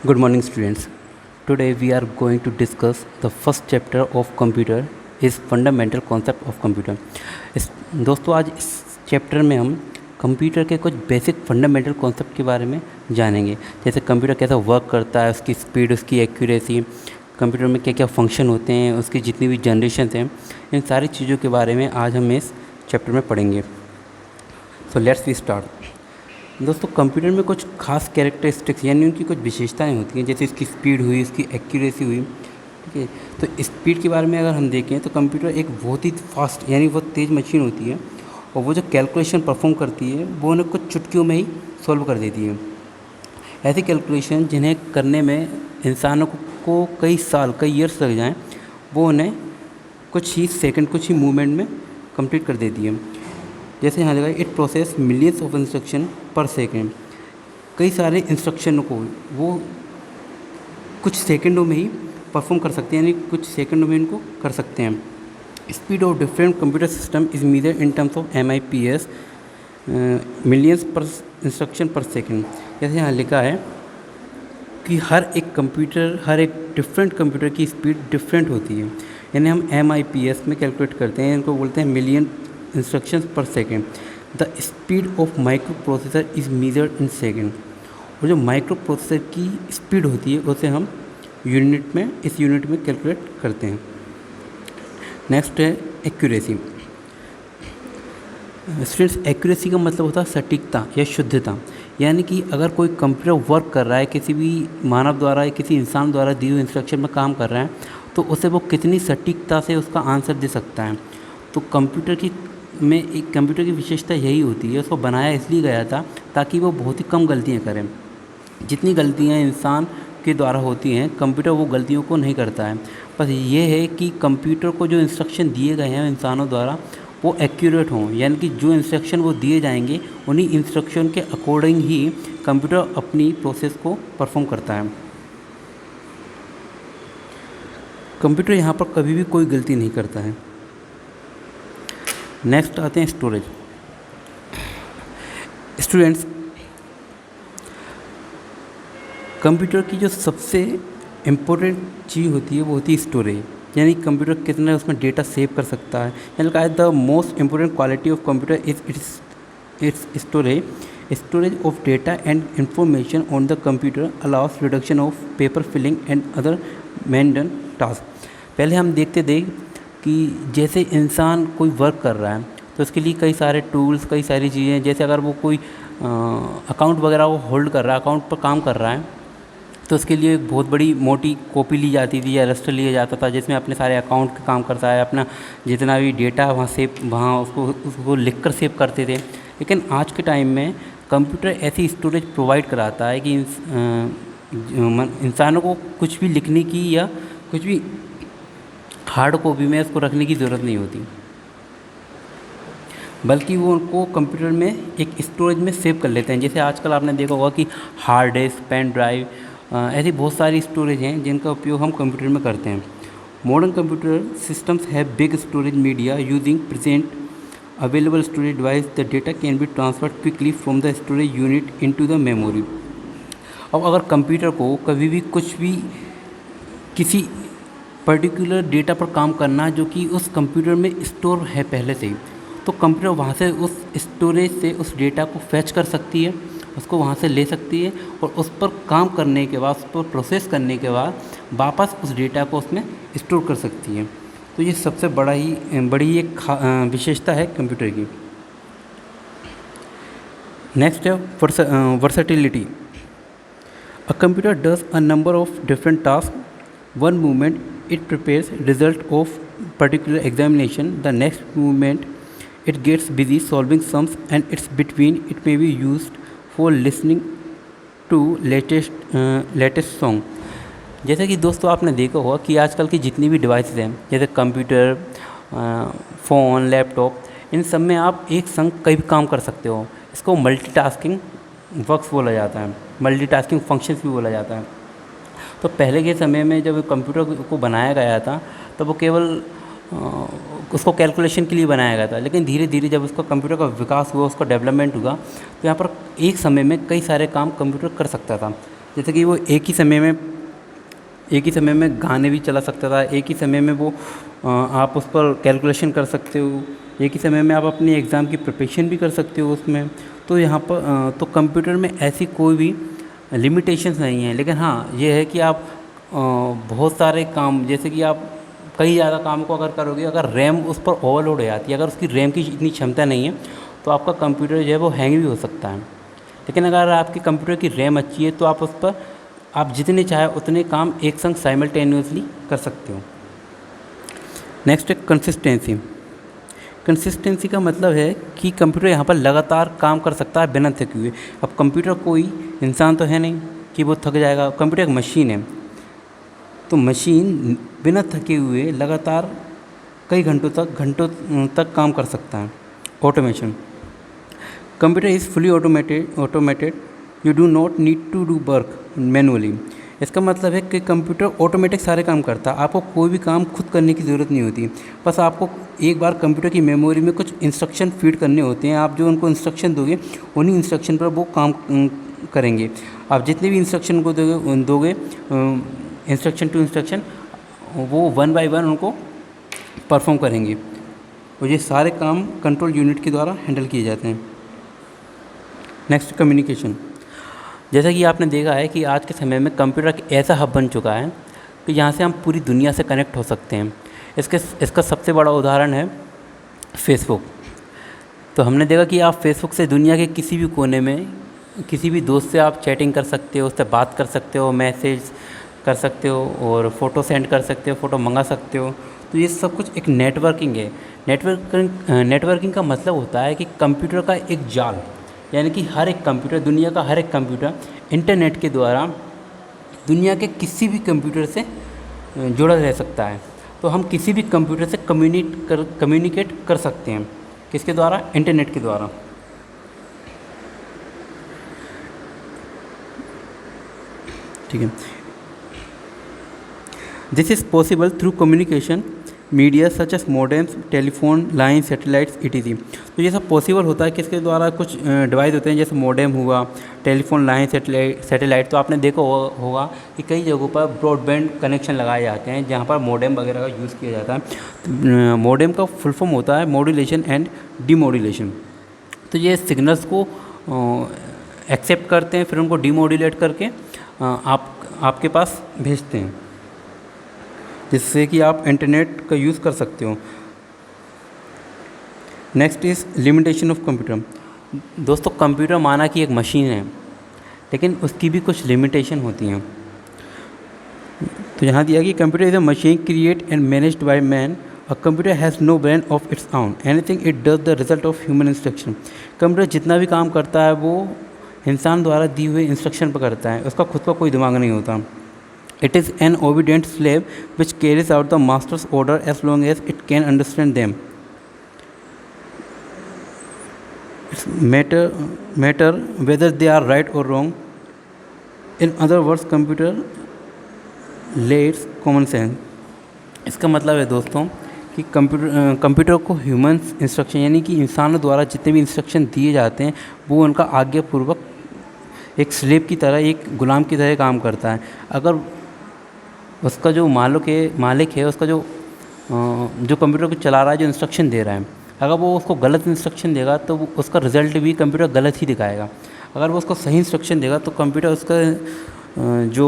Good morning, students. Today we are going to discuss the first chapter of computer is fundamental concept of computer. इस दोस्तों आज इस chapter में हम computer के कुछ बेसिक फंडामेंटल कॉन्सेप्ट के बारे में जानेंगे, जैसे कंप्यूटर कैसा वर्क करता है, उसकी स्पीड, उसकी एक्यूरेसी, कंप्यूटर में क्या क्या फंक्शन होते हैं, उसकी जितनी भी जनरेशन हैं, इन सारी चीज़ों के बारे में आज हम इस चैप्टर में पढ़ेंगे। So let's we start. दोस्तों कंप्यूटर में कुछ खास कैरेक्टरिस्टिक्स यानी उनकी कुछ विशेषताएं होती हैं, जैसे इसकी स्पीड हुई, इसकी एक्यूरेसी हुई। ठीक है, तो स्पीड के बारे में अगर हम देखें तो कंप्यूटर एक बहुत ही फास्ट यानी बहुत तेज़ मशीन होती है, और वो जो कैलकुलेशन परफॉर्म करती है वो उन्हें कुछ चुटकियों में ही सॉल्व कर देती है। ऐसी कैलकुलेशन जिन्हें करने में इंसानों को कई साल, कई ईयर्स लग जाएँ, वो उन्हें कुछ ही सेकंड, कुछ ही मूवमेंट में कंप्लीट कर देती है। जैसे यहाँ लगा, it process millions of instruction पर सेकेंड। कई सारे इंस्ट्रक्शन को वो कुछ सेकंडों में ही परफॉर्म कर सकते हैं, यानी कुछ सेकंडों में इनको कर सकते हैं। Speed of different computer system is measured in terms of MIPS, millions पर इंस्ट्रक्शन पर सेकेंड। जैसे यहाँ लिखा है कि हर एक डिफरेंट कंप्यूटर की स्पीड डिफरेंट होती है, यानी हम MIPS में कैलकुलेट करते हैं, इनको बोलते हैं मिलियन इंस्ट्रक्शंस पर second. The speed of micro processor is measured in second. और जो माइक्रो प्रोसेसर की स्पीड होती है उसे हम इस यूनिट में कैलकुलेट करते हैं। नेक्स्ट है एक्यूरेसी। स्टूडेंट्स, एक्यूरेसी का मतलब होता है सटीकता या शुद्धता, यानी कि अगर कोई कंप्यूटर वर्क कर रहा है, किसी भी मानव द्वारा या किसी इंसान द्वारा दी हुई इंस्ट्रक्शन में काम कर रहा है, तो उसे वो कितनी सटीकता से उसका आंसर दे सकता है। तो कंप्यूटर की विशेषता यही होती है, उसको बनाया इसलिए गया था ताकि वो बहुत ही कम गलतियाँ करें। जितनी गलतियाँ इंसान के द्वारा होती हैं, कंप्यूटर वो गलतियों को नहीं करता है। बस ये है कि कंप्यूटर को जो इंस्ट्रक्शन दिए गए हैं इंसानों द्वारा वो एक्यूरेट हों, यानी कि जो इंस्ट्रक्शन वो दिए जाएंगे उन्हीं इंस्ट्रक्शन के अकॉर्डिंग ही कंप्यूटर अपनी प्रोसेस को परफॉर्म करता है। कंप्यूटर यहाँ पर कभी भी कोई गलती नहीं करता है। नेक्स्ट आते हैं स्टोरेज। स्टूडेंट्स, कंप्यूटर की जो सबसे इम्पोर्टेंट चीज़ होती है वो होती है स्टोरेज, यानी कंप्यूटर कितना उसमें डेटा सेव कर सकता है। यानी कहा the most important quality of computer is its storage of data and information on the computer allows reduction of paper filing and other mundane task. पहले हम देखते थे कि जैसे इंसान कोई वर्क कर रहा है तो उसके लिए कई सारे टूल्स, कई सारी चीज़ें, जैसे अगर वो कोई अकाउंट वगैरह वो होल्ड कर रहा है, अकाउंट पर काम कर रहा है, तो उसके लिए एक बहुत बड़ी मोटी कॉपी ली जाती थी या रजिस्टर लिया जाता था, जिसमें अपने सारे अकाउंट का काम करता है, अपना जितना भी डेटा वहाँ उसको लिख कर सेव करते थे। लेकिन आज के टाइम में कंप्यूटर ऐसी स्टोरेज प्रोवाइड कराता है कि इंसानों को कुछ भी लिखने की या कुछ भी हार्ड कॉपी में उसको रखने की ज़रूरत नहीं होती, बल्कि वो उनको कंप्यूटर में एक स्टोरेज में सेव कर लेते हैं। जैसे आजकल आपने देखा होगा कि हार्ड डिस्क, पेन ड्राइव, ऐसी बहुत सारी स्टोरेज हैं जिनका उपयोग हम कंप्यूटर में करते हैं। Modern computer systems have big storage media using present available storage device. The data can be transferred quickly from the storage unit into the memory. अब अगर कंप्यूटर को कभी भी कुछ भी किसी पर्टिकुलर डेटा पर काम करना जो कि उस कंप्यूटर में स्टोर है पहले से ही, तो कंप्यूटर वहाँ से उस स्टोरेज से उस डेटा को फैच कर सकती है, उसको वहाँ से ले सकती है, और उस पर काम करने के बाद, उस पर प्रोसेस करने के बाद वापस उस डेटा को उसमें स्टोर कर सकती है। तो ये सबसे बड़ी एक विशेषता है कंप्यूटर की। नेक्स्ट है versatility. A computer does a number of different task. One movement it prepares result of particular examination, the next movement it gets busy solving sums, and it's between it may be used for listening to latest song। जैसे कि दोस्तों आपने देखा होगा कि आजकल की जितनी भी डिवाइसेस हैं, जैसे कंप्यूटर, फ़ोन, लैपटॉप, इन सब में आप एक संग कई भी काम कर सकते हो। इसको मल्टीटास्किंग वर्क्स बोला जाता है, मल्टीटास्किंग फंक्शंस भी बोला जाता है। तो पहले के समय में जब कंप्यूटर को बनाया गया था तब वो केवल उसको कैलकुलेशन के लिए बनाया गया था, लेकिन धीरे धीरे जब उसका कंप्यूटर का विकास हुआ, उसका डेवलपमेंट हुआ, तो यहाँ पर एक समय में कई सारे काम कंप्यूटर कर सकता था। जैसे कि वो एक ही समय में गाने भी चला सकता था, एक ही समय में वो आप उस पर कैलकुलेशन कर सकते हो, एक ही समय में आप अपनी एग्ज़ाम की प्रिपरेशन भी कर सकते हो उसमें। तो यहाँ पर तो कंप्यूटर में ऐसी कोई भी लिमिटेशंस नहीं है। लेकिन हाँ, ये है कि आप बहुत सारे काम, जैसे कि आप कई ज़्यादा काम को अगर करोगे, अगर रैम उस पर ओवरलोड हो जाती है, अगर उसकी रैम की इतनी क्षमता नहीं है, तो आपका कंप्यूटर जो है वो हैंग भी हो सकता है। लेकिन अगर आपके कंप्यूटर की रैम अच्छी है, तो आप उस पर आप जितने चाहे उतने काम एक संग साइमल्टेनियसली कर सकते हो। नेक्स्ट है कंसिस्टेंसी। कंसिस्टेंसी का मतलब है कि कंप्यूटर यहाँ पर लगातार काम कर सकता है बिना थके हुए। अब कंप्यूटर कोई इंसान तो है नहीं कि वो थक जाएगा, कंप्यूटर एक मशीन है। तो मशीन बिना थके हुए लगातार कई घंटों तक काम कर सकता है। Automation. Computer is fully automated you do not need to do work manually. इसका मतलब है कि कंप्यूटर ऑटोमेटिक सारे काम करता है, आपको कोई भी काम खुद करने की ज़रूरत नहीं होती। बस आपको एक बार कंप्यूटर की मेमोरी में कुछ इंस्ट्रक्शन फीड करने होते हैं, आप जो उनको इंस्ट्रक्शन दोगे उन्हीं इंस्ट्रक्शन पर वो काम करेंगे। आप जितने भी इंस्ट्रक्शन को दोगे इंस्ट्रक्शन टू इंस्ट्रक्शन, वो 1 बाय 1 उनको परफॉर्म करेंगे, और ये सारे काम कंट्रोल यूनिट के द्वारा हैंडल किए जाते हैं। Next, communication. जैसा कि आपने देखा है कि आज के समय में कंप्यूटर एक ऐसा हब बन चुका है कि जहाँ से हम पूरी दुनिया से कनेक्ट हो सकते हैं। इसका सबसे बड़ा उदाहरण है फेसबुक। तो हमने देखा कि आप फेसबुक से दुनिया के किसी भी कोने में किसी भी दोस्त से आप चैटिंग कर सकते हो, उससे बात कर सकते हो, मैसेज कर सकते हो, और फ़ोटो सेंड कर सकते हो, फ़ोटो मंगा सकते हो। तो ये सब कुछ एक नेटवर्किंग है। नेटवर्किंग का मतलब होता है कि कंप्यूटर का एक जाल, यानी कि हर एक कंप्यूटर, दुनिया का हर एक कंप्यूटर इंटरनेट के द्वारा दुनिया के किसी भी कंप्यूटर से जुड़ा रह सकता है। तो हम किसी भी कंप्यूटर से कम्युनिकेट कर सकते हैं। किसके द्वारा? इंटरनेट के द्वारा। ठीक है। This is possible through communication media such as modems, telephone line, satellites etc. तो ये सब पॉसिबल होता है किसके द्वारा? कुछ डिवाइस होते हैं, जैसे मोडेम हुआ, टेलीफोन लाइन, सैटेलाइट। तो आपने देखा होगा कि कई जगहों पर ब्रॉडबैंड कनेक्शन लगाए जाते हैं जहाँ पर मोडेम वगैरह का यूज़ किया जाता है। तो मोडेम का फुल फॉर्म होता है मॉड्यूलेशन एंड डीमॉड्यूलेशन। तो ये सिग्नल्स को एक्सेप्ट करते हैं, फिर उनको डीमॉड्यूलेट करके आपके पास भेजते हैं, जिससे कि आप इंटरनेट का यूज़ कर सकते हो। Next is limitation of computer. दोस्तों, कंप्यूटर माना कि एक मशीन है, लेकिन उसकी भी कुछ लिमिटेशन होती हैं। तो यहाँ दिया कि computer is a machine create and managed by man. A computer has no brain of its own, anything it does the result of human instruction. Computer जितना भी काम करता है वो इंसान द्वारा दी हुए इंस्ट्रक्शन पर करता है, उसका खुद का कोई दिमाग नहीं होता। It is an obedient slave which carries out the master's order as long as it can understand them. It's matter whether they are right or wrong. In other words, computer lacks common sense. इसका मतलब है दोस्तों कि computer को human instruction, यानी कि इंसानों द्वारा जितने भी इंस्ट्रक्शन दिए जाते हैं वो उनका आज्ञापूर्वक एक स्लेव की तरह, एक गुलाम की तरह काम करता है। अगर उसका जो मालिक है, उसका जो कंप्यूटर को चला रहा है, जो इंस्ट्रक्शन दे रहा है, अगर वो उसको गलत इंस्ट्रक्शन देगा तो उसका रिज़ल्ट भी कंप्यूटर गलत ही दिखाएगा। अगर वो उसको सही इंस्ट्रक्शन देगा तो कंप्यूटर उसका जो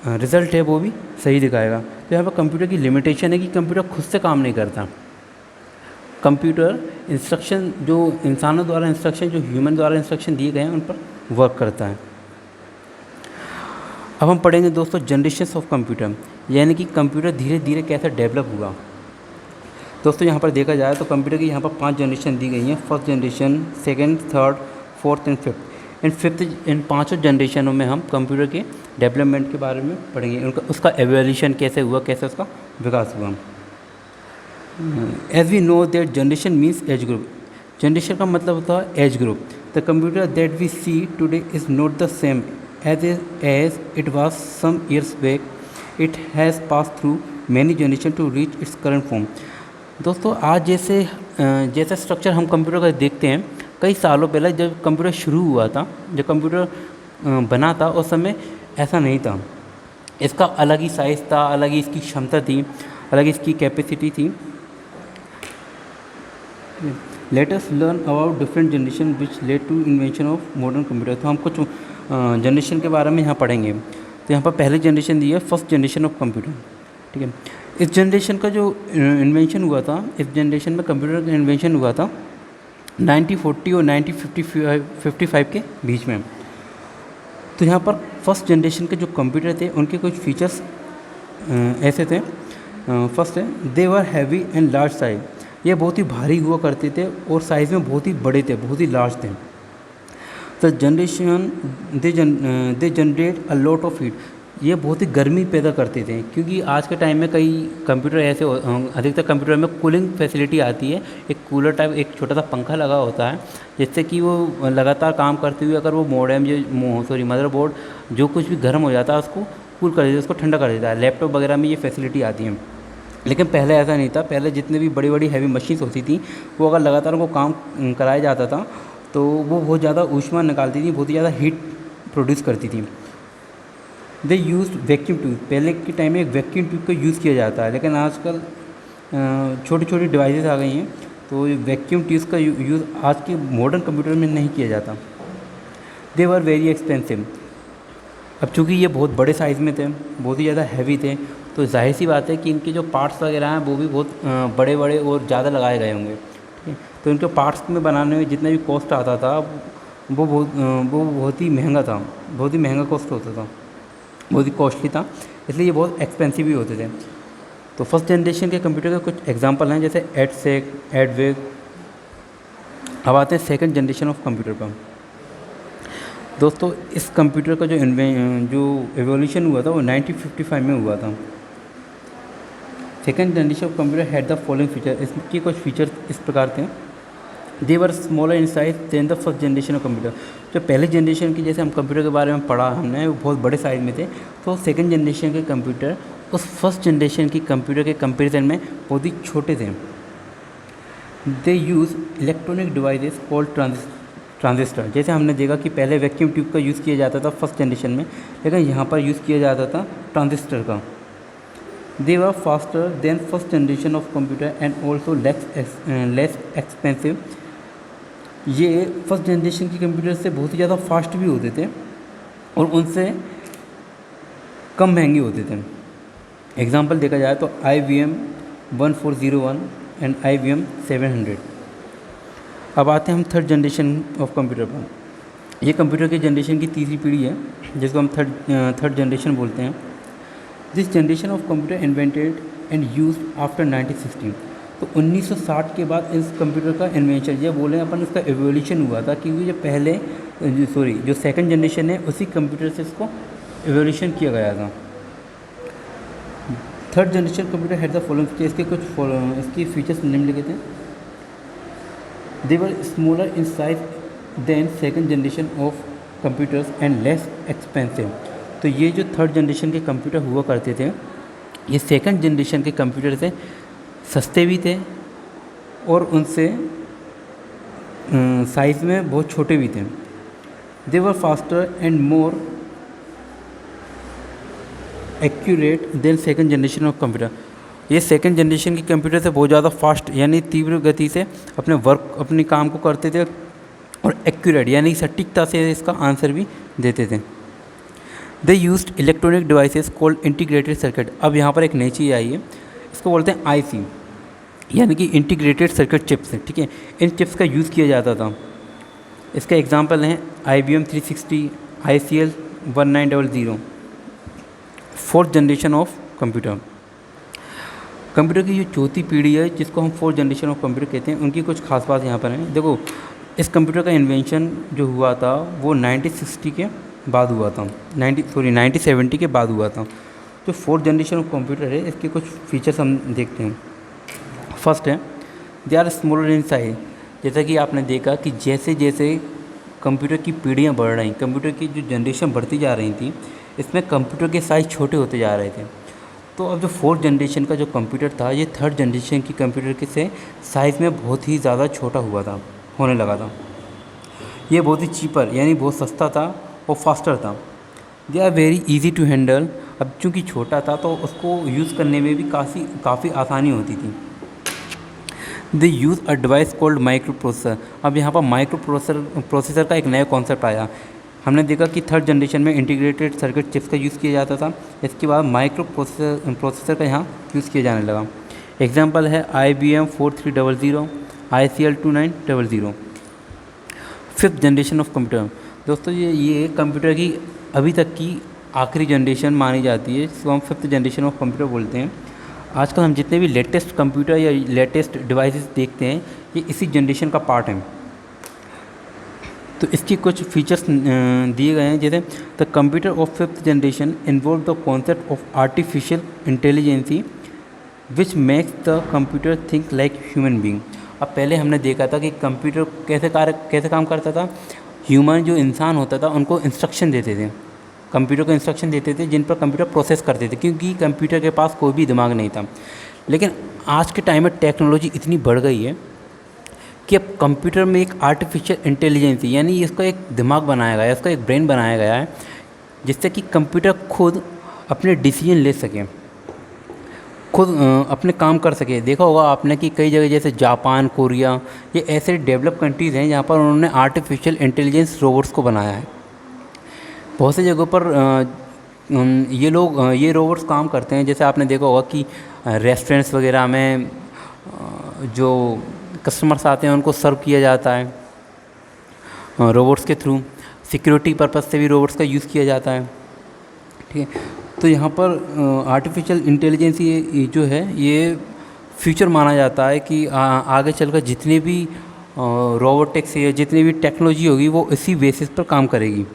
रिज़ल्ट है वो भी सही दिखाएगा। तो यहाँ पर कंप्यूटर की लिमिटेशन है कि कंप्यूटर खुद से काम नहीं करता। कंप्यूटर इंस्ट्रक्शन, जो इंसानों द्वारा इंस्ट्रक्शन, जो ह्यूमन द्वारा इंस्ट्रक्शन दिए गए हैं, उन पर वर्क करता है। अब हम पढ़ेंगे दोस्तों जनरेशन्स ऑफ कंप्यूटर, यानी कि कंप्यूटर धीरे धीरे कैसे डेवलप हुआ। दोस्तों, यहाँ पर देखा जाए तो कंप्यूटर की यहाँ पर 5 जनरेशन दी गई हैं। First generation, second, third, fourth and fifth. इन पाँचों जनरेशनों में हम कंप्यूटर के डेवलपमेंट के बारे में पढ़ेंगे, उसका एवोल्यूशन कैसे हुआ, कैसे उसका विकास हुआ। As we know that generation means age group. Generation का मतलब होता है age group. The computer that we see today is not the same as it was some years back. It has passed through many generations to reach its current form. दोस्तों, आज जैसे structure हम computer का देखते हैं, कई सालों पहले जब कंप्यूटर शुरू हुआ था, जब कंप्यूटर बना था, उस समय ऐसा नहीं था। इसका अलग ही साइज़ था, अलग ही इसकी क्षमता थी, अलग इसकी कैपेसिटी थी। Let us learn about different generation which led to invention of modern computer. तो हम कुछ जनरेशन के बारे में यहाँ पढ़ेंगे। तो यहाँ पर पहली जनरेशन दी है फर्स्ट जनरेशन ऑफ कंप्यूटर, ठीक है। इस जनरेशन का जो इन्वेंशन हुआ था, इस जनरेशन में कंप्यूटर का इन्वेंशन हुआ था 1940 और 1955 के बीच में। तो यहाँ पर फर्स्ट जनरेशन के जो कंप्यूटर थे उनके कुछ फीचर्स ऐसे थे। फर्स्ट है दे वर हैवी एंड लार्ज साइज, ये बहुत ही भारी हुआ करते थे और साइज़ में बहुत ही बड़े थे, बहुत ही लार्ज थे। The generation they generate a lot of heat, ये बहुत ही गर्मी पैदा करते थे, क्योंकि आज के टाइम में कई कंप्यूटर ऐसे अधिकतर कंप्यूटर में कूलिंग फैसिलिटी आती है। एक कूलर टाइप एक छोटा सा पंखा लगा होता है, जिससे कि वो लगातार काम करते हुए अगर वो मॉडेम मदरबोर्ड जो कुछ भी गर्म हो जाता है उसको कूल कर देता है, उसको ठंडा कर देता है। लैपटॉप वगैरह में ये फैसिलिटी आती है, लेकिन पहले ऐसा नहीं था। पहले जितने भी बड़ी बड़ी हैवी मशीन्स होती थी वो अगर लगातार उनको काम कराया जाता था तो वो बहुत ज़्यादा ऊष्मा निकालती थी, बहुत ही ज़्यादा हीट प्रोड्यूस करती थी। दे यूज वैक्यूम ट्यूब, पहले के टाइम में एक वैक्यूम ट्यूब का यूज़ किया जाता है, लेकिन आजकल छोटी छोटी डिवाइसेस आ गई हैं, तो वैक्यूम ट्यूब्स का यूज़ आज के मॉडर्न कंप्यूटर में नहीं किया जाता। दे वर वेरी एक्सपेंसिव, अब चूँकि ये बहुत बड़े साइज़ में थे, बहुत ही ज़्यादा हैवी थे, तो जाहिर सी बात है कि इनके जो पार्ट्स वगैरह हैं वो भी बहुत बड़े बड़े और ज़्यादा लगाए गए होंगे, ठीक है। तो इनके पार्ट्स में बनाने में जितना भी कॉस्ट आता था वो बहुत ही महंगा था, बहुत ही महंगा कॉस्ट होता था, बहुत ही कॉस्टली था, इसलिए ये बहुत एक्सपेंसिव भी होते थे। तो फर्स्ट जनरेशन के कंप्यूटर के कुछ एग्जांपल हैं, जैसे एडसेक, एडवेग। अब आते हैं सेकंड जनरेशन ऑफ कंप्यूटर पर। दोस्तों इस कंप्यूटर का जो एवोल्यूशन हुआ था वो 1955 में हुआ था। Second generation of computer had the following feature, इसके कुछ फीचर्स इस प्रकार थे। They were smaller in size than the first generation of computer, जो पहले जनरेशन की जैसे हम कंप्यूटर के बारे में पढ़ा हमने वो बहुत बड़े साइज़ में थे, तो सेकंड जनरेशन के कंप्यूटर उस फर्स्ट जनरेशन की कंप्यूटर के कंपेरिजन में बहुत ही छोटे थे। They use electronic devices called transistor, जैसे हमने देखा कि पहले वैक्यूम ट्यूब का यूज़ किया जाता था फर्स्ट जनरेशन में, लेकिन यहाँ पर यूज़ किया जाता था ट्रांजिस्टर का। They were faster than first generation of computer and also less expensive, ये फर्स्ट जनरेशन के कंप्यूटर से बहुत ही ज़्यादा फास्ट भी होते थे और उनसे कम महंगे होते थे। एग्जांपल देखा जाए तो IBM 1401 एंड IBM 700। अब आते हैं हम थर्ड जनरेशन ऑफ कंप्यूटर पर। ये कंप्यूटर के जनरेशन की तीसरी पीढ़ी है, जिसको हम थर्ड जनरेशन बोलते हैं। This generation of computer invented and used after 1960, तो 1960 के बाद इस कंप्यूटर का इन्वेंशन, ये बोलें अपन इसका एवोल्यूशन हुआ था, क्योंकि जो पहले जो सेकंड जनरेशन है उसी कंप्यूटर से इसको एवोल्यूशन किया गया था। Third generation computer had the following feature, इसके फीचर्स निम्नलिखित हैं। They were smaller in size than second generation of computers and less expensive, तो ये जो थर्ड जनरेशन के कंप्यूटर हुआ करते थे ये सेकंड जनरेशन के कंप्यूटर से सस्ते भी थे और उनसे साइज़ में बहुत छोटे भी थे। They were faster and more accurate than second generation of computer, ये सेकंड जनरेशन के कंप्यूटर से बहुत ज़्यादा फास्ट यानी तीव्र गति से अपने काम को करते थे और एक्यूरेट यानी सटीकता से इसका आंसर भी देते थे। They used electronic devices called integrated circuit, अब यहाँ पर एक नई चीज़ आई है, इसको बोलते हैं IC यानी कि इंटीग्रेटेड सर्किट चिप्स है, ठीक है। इन चिप्स का यूज़ किया जाता था। इसका एग्जांपल हैं IBM 360, ICL 1900। Fourth generation of computer, computer की जो चौथी पीढ़ी है जिसको हम फोर्थ जनरेशन ऑफ कंप्यूटर कहते हैं, उनकी कुछ खास बात यहाँ पर हैं। देखो इस कंप्यूटर का इन्वेंशन जो हुआ था वो 1960 के बाद हुआ था, 1970 के बाद हुआ था। जो फोर्थ जनरेशन ऑफ कंप्यूटर है इसके कुछ फीचर्स हम देखते हैं। फर्स्ट है they are smaller in size, जैसा कि आपने देखा कि जैसे जैसे कंप्यूटर की पीढ़ियाँ बढ़ रही, कंप्यूटर की जो जनरेशन बढ़ती जा रही थी, इसमें कंप्यूटर के साइज़ छोटे होते जा रहे थे। तो अब जो फोर्थ जनरेशन का जो कंप्यूटर था ये थर्ड जनरेशन की कंप्यूटर के से साइज़ में बहुत ही ज़्यादा छोटा होने लगा था। ये बहुत ही चीपर यानी बहुत सस्ता था और फास्टर था। They are very easy to handle. अब चूँकि छोटा था तो उसको यूज़ करने में भी काफ़ी आसानी होती थी। They use a device called microprocessor. अब यहाँ पर माइक्रो प्रोसेसर का एक नया कॉन्सेप्ट आया। हमने देखा कि थर्ड जनरेशन में इंटीग्रेटेड सर्किट चिप्स का यूज़ किया जाता था, इसके बाद माइक्रो प्रोसेसर का यहाँ यूज़ किया जाने लगा। एग्जाम्पल है IBM 4300, ICL 2900। Fifth generation of computer. दोस्तों ये कंप्यूटर की अभी तक की आखिरी जनरेशन मानी जाती है, इसको हम फिफ्थ जनरेशन ऑफ कंप्यूटर बोलते हैं। आजकल हम जितने भी लेटेस्ट कंप्यूटर या लेटेस्ट डिवाइसेस देखते हैं ये इसी जनरेशन का पार्ट हैं। तो इसकी कुछ फीचर्स दिए गए हैं, जैसे the computer of fifth generation involve the concept of artificial intelligence which makes the computer think like human being. अब पहले हमने देखा था कि कंप्यूटर कैसे काम करता था। ह्यूमन जो इंसान होता था उनको इंस्ट्रक्शन देते थे, कंप्यूटर को इंस्ट्रक्शन देते थे जिन पर कंप्यूटर प्रोसेस करते थे, क्योंकि कंप्यूटर के पास कोई भी दिमाग नहीं था। लेकिन आज के टाइम में टेक्नोलॉजी इतनी बढ़ गई है कि अब कंप्यूटर में एक आर्टिफिशियल इंटेलिजेंस यानी इसका एक दिमाग बनाया गया है, इसका एक ब्रेन बनाया गया है, जिससे कि कंप्यूटर खुद अपने डिसीजन ले सके, खुद अपने काम कर सके। देखा होगा आपने कि कई जगह जैसे जापान, कोरिया, ये ऐसे डेवलप कंट्रीज़ हैं जहाँ पर उन्होंने आर्टिफिशियल इंटेलिजेंस रोबोट्स को बनाया है। बहुत सी जगहों पर ये रोबोट्स काम करते हैं। जैसे आपने देखा होगा कि रेस्टोरेंट्स वगैरह में जो कस्टमर्स आते हैं उनको सर्व किया जाता है रोबोट्स के थ्रू। सिक्योरिटी पर्पज़ से भी रोबोट्स का यूज़ किया जाता है, ठीक है। तो यहाँ पर आर्टिफिशियल इंटेलिजेंस ये जो है ये फ्यूचर माना जाता है कि आगे चलकर जितने भी रोबोटिक्स या जितनी भी टेक्नोलॉजी होगी वो इसी बेसिस पर काम करेगी।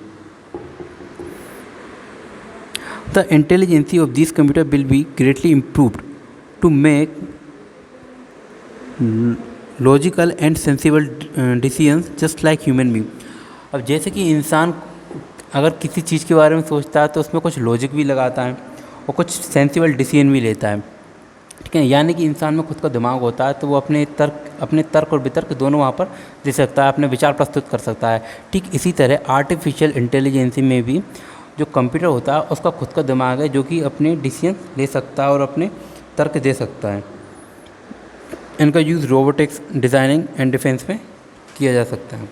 The intelligence of this computer will be greatly improved to make logical and sensible decisions just like human being. अब जैसे कि इंसान अगर किसी चीज़ के बारे में सोचता है तो उसमें कुछ लॉजिक भी लगाता है और कुछ सेंसिबल डिसीजन भी लेता है, ठीक है। यानी कि इंसान में खुद का दिमाग होता है तो वो अपने तर्क और वितर्क दोनों वहाँ पर दे सकता है, अपने विचार प्रस्तुत कर सकता है। ठीक इसी तरह आर्टिफिशियल इंटेलिजेंसी में भी जो कंप्यूटर होता है उसका खुद का दिमाग है जो कि अपने डिसीजन ले सकता है और अपने तर्क दे सकता है। इनका use robotics, designing and defence में किया जा सकता है।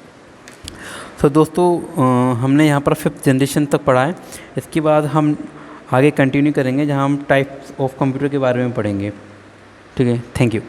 तो दोस्तों हमने यहाँ पर फिफ्थ जनरेशन तक पढ़ा है। इसके बाद हम आगे कंटिन्यू करेंगे जहाँ हम टाइप्स ऑफ कंप्यूटर के बारे में पढ़ेंगे, ठीक है। Thank you.